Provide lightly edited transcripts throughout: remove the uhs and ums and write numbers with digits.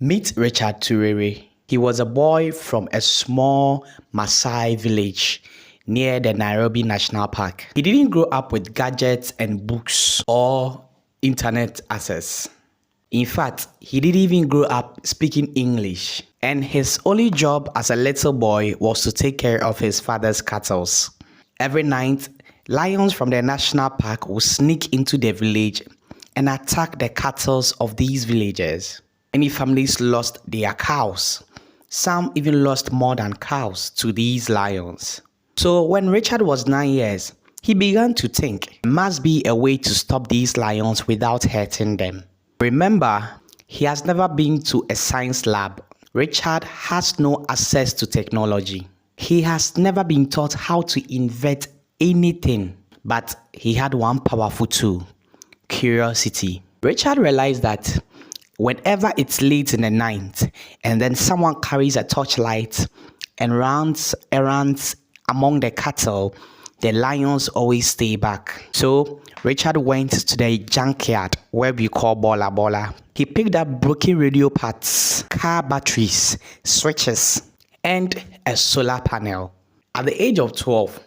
Meet Richard Turere. He was a boy from a small Maasai village near the Nairobi National Park. He didn't grow up with gadgets and books or internet access. In fact, he didn't even grow up speaking English, and his only job as a little boy was to take care of his father's cattle. Every night, lions from the national park would sneak into the village and attack the cattle of these villagers. Many families lost their cows. Some even lost more than cows to these lions. So when Richard was 9 years, he began to think there must be a way to stop these lions without hurting them. Remember, he has never been to a science lab. Richard has no access to technology. He has never been taught how to invent anything, but he had one powerful tool: curiosity. Richard realized that whenever it's late in the night and then someone carries a torchlight and runs errands among the cattle, the lions always stay back. So Richard went to the junkyard where we call Bola Bola. He picked up broken radio parts, car batteries, switches, and a solar panel. At the age of 12,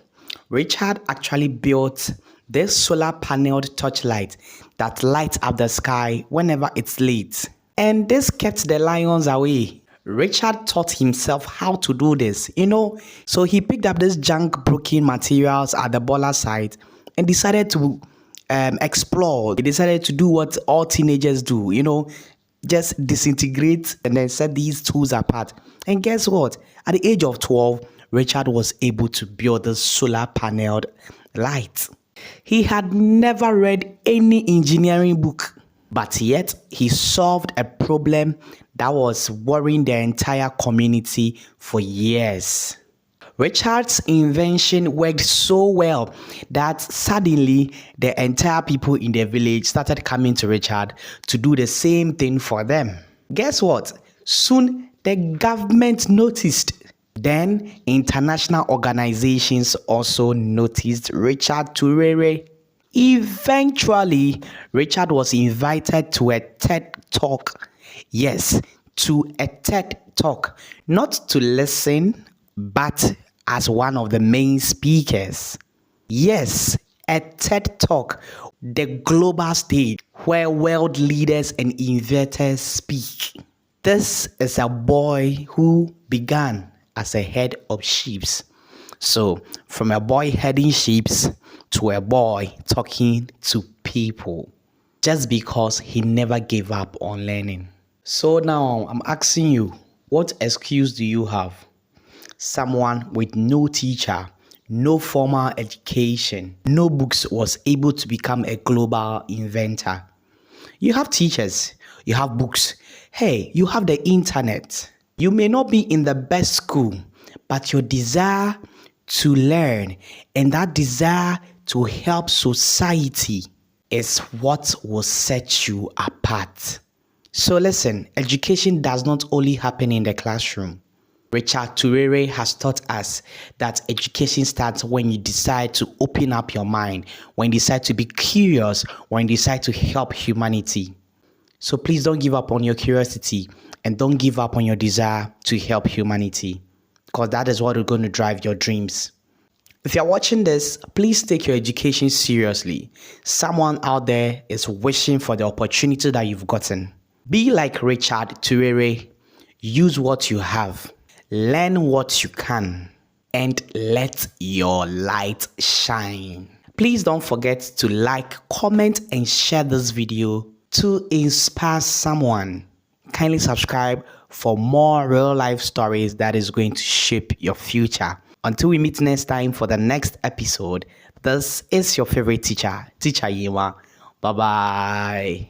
Richard actually built this solar paneled torchlight that lights up the sky whenever it's late. And this kept the lions away. Richard taught himself how to do this, so he picked up this junk broken materials at the Bola site and decided to explore. He decided to do what all teenagers do, just disintegrate and then set these tools apart. And guess what? At the age of 12, Richard was able to build a solar paneled light. He had never read any engineering book, but yet he solved a problem that was worrying the entire community for years. Richard's invention worked so well that suddenly the entire people in the village started coming to Richard to do the same thing for them. Guess what? Soon the government noticed. Then international organizations also noticed Richard Turere. Eventually, Richard was invited to a TED Talk. Yes, to a TED Talk. Not to listen, but as one of the main speakers. Yes, a TED Talk, the global stage where world leaders and inventors speak. This is a boy who began as a head of sheep. So, from a boy heading sheep to a boy talking to people, just because he never gave up on learning. So now I'm asking you, what excuse do you have? Someone with no teacher, no formal education, no books was able to become a global inventor. You have teachers, you have books, hey, you have the internet. You may not be in the best school, but your desire to learn and that desire to help society is what will set you apart. So listen, education does not only happen in the classroom. Richard Turere has taught us that education starts when you decide to open up your mind, when you decide to be curious, when you decide to help humanity. So please don't give up on your curiosity and don't give up on your desire to help humanity, because that is what is going to drive your dreams. If you're watching this, please take your education seriously. Someone out there is wishing for the opportunity that you've gotten. Be like Richard Turere. Use what you have. Learn what you can. And let your light shine. Please don't forget to like, comment, and share this video to inspire someone. Kindly subscribe for more real-life stories that is going to shape your future. Until we meet next time for the next episode, this is your favorite teacher, Teacher Yima. Bye-bye.